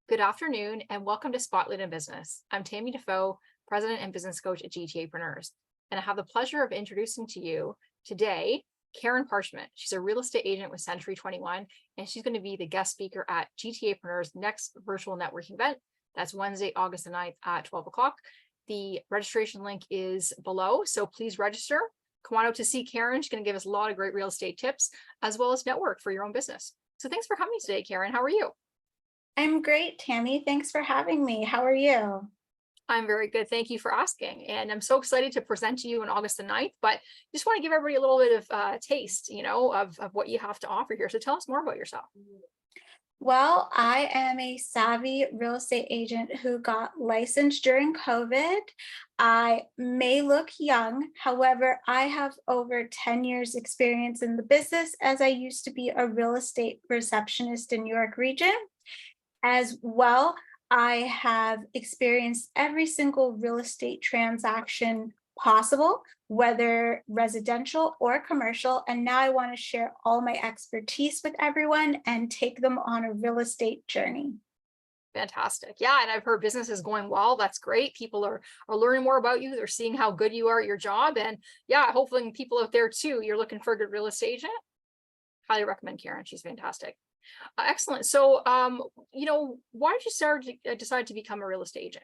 Good afternoon and welcome to Spotlight in Business. I'm Tammy Defoe, President and Business Coach at GTApreneurs, and I have the pleasure of introducing to you today Caryn Parchment. She's a real estate agent with Century 21, and she's going to be the guest speaker at GTApreneurs' next virtual networking event. That's Wednesday, August the 9th at 12 o'clock. The registration link is below, so please register. Come on out to see Caryn. She's going to give us a lot of great real estate tips, as well as network for your own business. So thanks for coming today, Caryn. How are you? I'm great, Tammy. Thanks for having me. How are you? I'm very good. Thank you for asking. And I'm so excited to present to you on August the 9th, but just want to give everybody a little bit of taste, of what you have to offer here. So tell us more about yourself. Well, I am a savvy real estate agent who got licensed during COVID. I may look young, however, I have over 10 years experience in the business as I used to be a real estate receptionist in New York region. As well, I have experienced every single real estate transaction possible, whether residential or commercial. And now I want to share all my expertise with everyone and take them on a real estate journey. Fantastic. Yeah. And I've heard business is going well. That's great. People are learning more about you. They're seeing how good you are at your job. And yeah, hopefully people out there too, you're looking for a good real estate agent. Highly recommend Caryn. She's fantastic. Excellent. So, why did you decide to become a real estate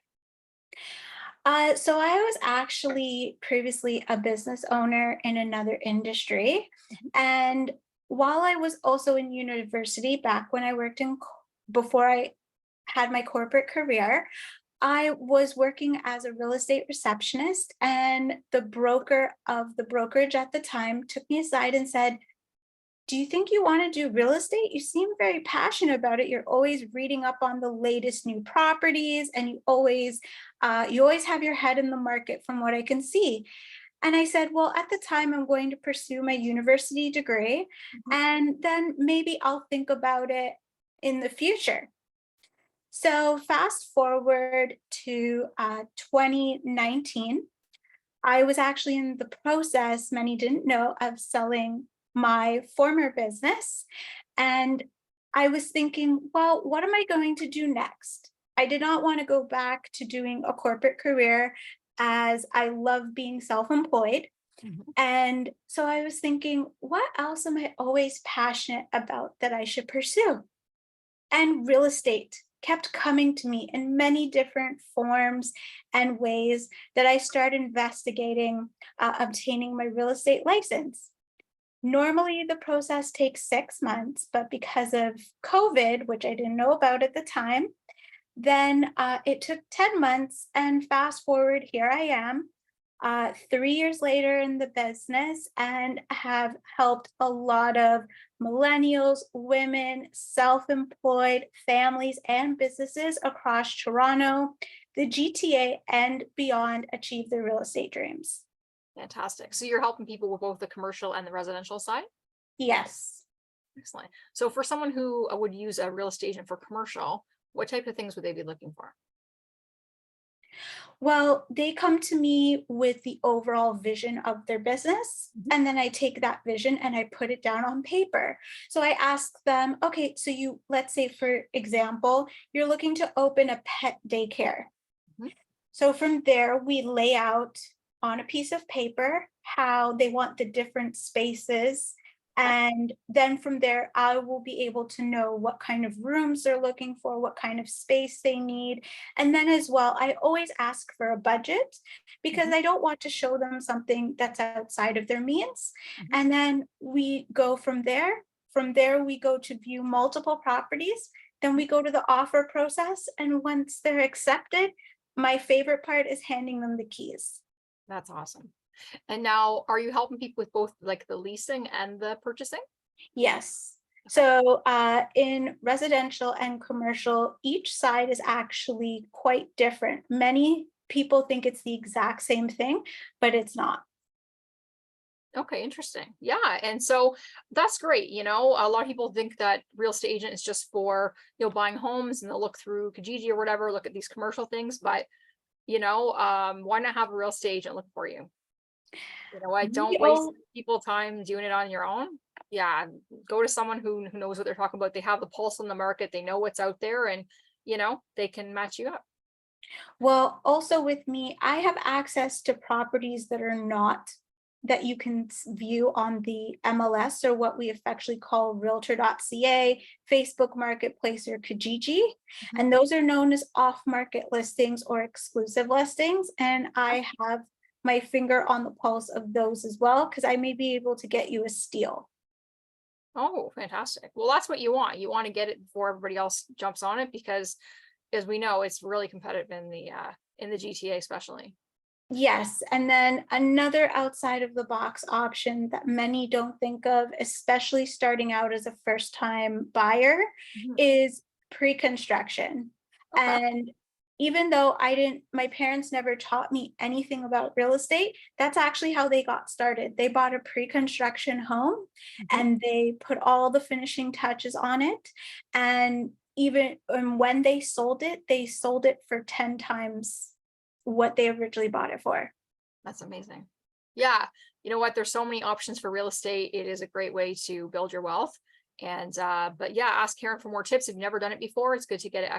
agent? So I was actually previously a business owner in another industry. Mhm. And while I was also in university back when I worked before I had my corporate career, I was working as a real estate receptionist, and the broker of the brokerage at the time took me aside and said, do you think you want to do real estate? You seem very passionate about it. You're always reading up on the latest new properties, and you always have your head in the market from what I can see. And I said, well, at the time, I'm going to pursue my university degree, Mhm. and then maybe I'll think about it in the future. So fast forward to 2019. I was actually in the process, many didn't know, of selling my former business. And I was thinking, well, what am I going to do next? I did not want to go back to doing a corporate career as I love being self employed. Mhm. And so I was thinking, what else am I always passionate about that I should pursue? And real estate kept coming to me in many different forms and ways that I started investigating obtaining my real estate license. Normally, the process takes 6 months, but because of COVID, which I didn't know about at the time, then it took 10 months. And fast forward, here I am, 3 years later in the business, and have helped a lot of millennials, women, self employed families, and businesses across Toronto, the GTA, and beyond achieve their real estate dreams. Fantastic. So you're helping people with both the commercial and the residential side? Yes. Excellent. So for someone who would use a real estate agent for commercial, what type of things would they be looking for? Well, they come to me with the overall vision of their business. Mhm. And then I take that vision and I put it down on paper. So I ask them, okay, so let's say, for example, you're looking to open a pet daycare. Mhm. So from there, we lay out on a piece of paper how they want the different spaces. Okay. And then from there, I will be able to know what kind of rooms they're looking for, what kind of space they need. And then as well, I always ask for a budget because Mhm. I don't want to show them something that's outside of their means. Mhm. And then we go from there. From there, we go to view multiple properties. Then we go to the offer process. And once they're accepted, my favorite part is handing them the keys. That's awesome. And now, are you helping people with both like the leasing and the purchasing? Yes. Okay. So in residential and commercial, each side is actually quite different. Many people think it's the exact same thing, but it's not. Okay, interesting. Yeah. And so that's great. A lot of people think that real estate agent is just for, buying homes and they'll look through Kijiji or whatever, look at these commercial things. But, why not have a real estate agent look for you? I We don't waste all people time doing it on your own. Yeah. Go to someone who knows what they're talking about. They have the pulse on the market. They know what's out there. And, they can match you up. Well, also with me, I have access to properties that are not that you can view on the MLS or what we affectionately call realtor.ca, Facebook Marketplace, or Kijiji. Mhm. And those are known as off-market listings or exclusive listings. And I have my finger on the pulse of those as well, because I may be able to get you a steal. Oh, fantastic. Well, that's what you want. You want to get it before everybody else jumps on it because, as we know, it's really competitive in the GTA especially. Yes, and then another outside of the box option that many don't think of, especially starting out as a first time buyer, Mhm. is pre-construction. Okay. And even though my parents never taught me anything about real estate, that's actually how they got started. They bought a pre-construction home Mhm. and they put all the finishing touches on it. And even and when they sold it for 10 times what they originally bought it for. That's amazing. Yeah. You know what? There's so many options for real estate. It is a great way to build your wealth. And but yeah, ask Karen for more tips. If you've never done it before, it's good to get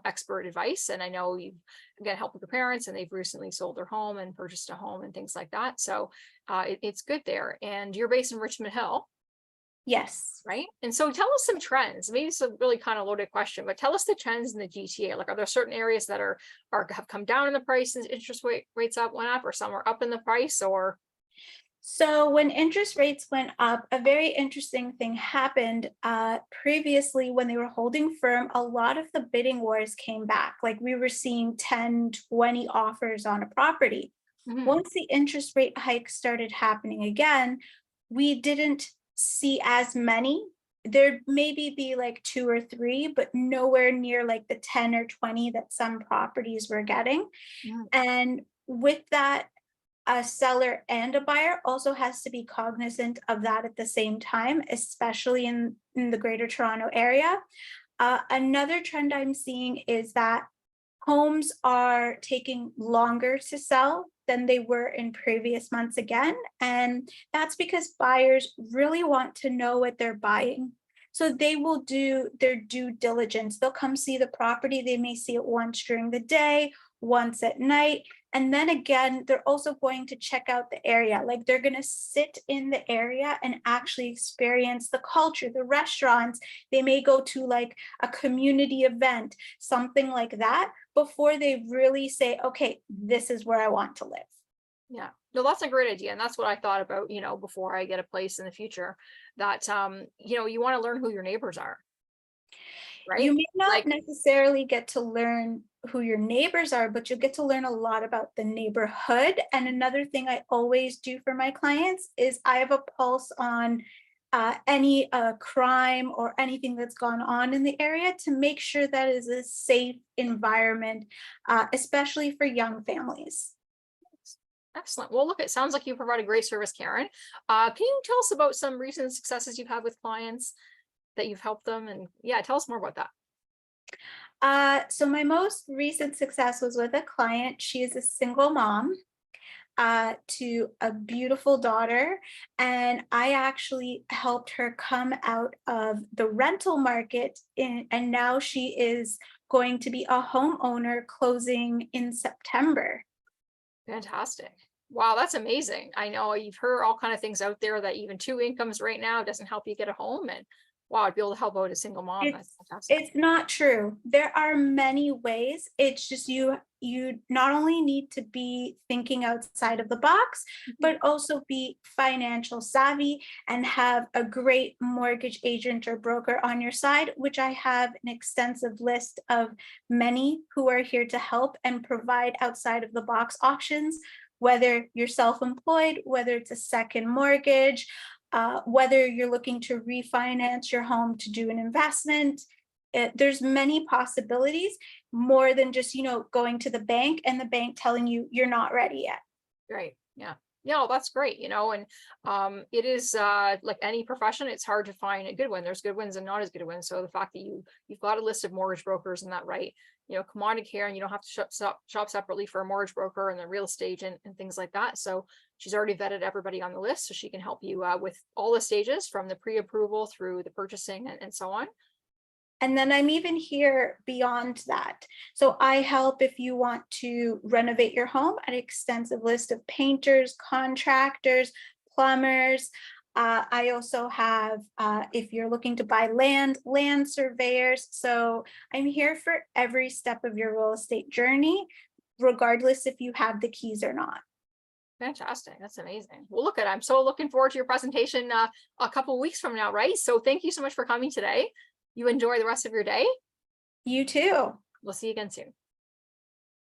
expert advice. And I know you get help with your parents and they've recently sold their home and purchased a home and things like that. So it's good there. And you're based in Richmond Hill, Yes. right? And so tell us some trends. Maybe it's a really kind of loaded question, but tell us the trends in the GTA. Like, are there certain areas that are have come down in the price and rates went up, or some are up in the price, or So when interest rates went up, a very interesting thing happened. Previously, when they were holding firm, a lot of the bidding wars came back. Like we were seeing 10, 20 offers on a property. Mhm. Once the interest rate hike started happening again, we didn't see as many. There maybe be like two or three, but nowhere near like the 10 or 20 that some properties were getting. Mhm. And with that, a seller and a buyer also has to be cognizant of that at the same time, especially in the Greater Toronto area. Another trend I'm seeing is that homes are taking longer to sell than they were in previous months again. And that's because buyers really want to know what they're buying. So they will do their due diligence. They'll come see the property. They may see it once during the day, once at night. And then again, they're also going to check out the area. Like they're going to sit in the area and actually experience the culture, the restaurants. They may go to like a community event, something like that, before they really say, okay, this is where I want to live. Yeah. No, that's a great idea. And that's what I thought about, before I get a place in the future, that you want to learn who your neighbors are, right? You may not Like, necessarily get to learn who your neighbors are, but you'll get to learn a lot about the neighborhood. And another thing I always do for my clients is I have a pulse on any crime or anything that's gone on in the area to make sure that is a safe environment, especially for young families. excellent. Well, look, it sounds like you provide a great service, Karen. Can you tell us about some recent successes you've had with clients that you've helped them? And yeah, tell us more about that. So my most recent success was with a client. She is a single mom to a beautiful daughter, and I actually helped her come out of the rental market, and now she is going to be a homeowner closing in September. Fantastic. Wow, that's amazing. I know you've heard all kind of things out there that even two incomes right now doesn't help you get a home. And wow, I'd be able to help out a single mom. It's That's fantastic. it's not true. There are many ways. It's just you not only need to be thinking outside of the box, Mhm. but also be financial savvy and have a great mortgage agent or broker on your side, which I have an extensive list of many who are here to help and provide outside of the box options, whether you're self-employed, whether it's a second mortgage, whether you're looking to refinance your home to do an investment. There's many possibilities more than just going to the bank and the bank telling you you're not ready yet. Right. Yeah. No, that's great, and it is like any profession, it's hard to find a good one. There's good ones and not as good ones. So the fact that you've got a list of mortgage brokers and that right, come on to care and you don't have to shop separately for a mortgage broker and the real estate agent and things like that. So she's already vetted everybody on the list, so she can help you with all the stages from the pre-approval through the purchasing and so on. And then I'm even here beyond that. So I help if you want to renovate your home, an extensive list of painters, contractors, plumbers. I also have, if you're looking to buy land, land surveyors. So I'm here for every step of your real estate journey, regardless if you have the keys or not. Fantastic. That's amazing. Well, look, I'm so looking forward to your presentation a couple weeks from now, right? So thank you so much for coming today. You enjoy the rest of your day. You too. We'll see you again soon.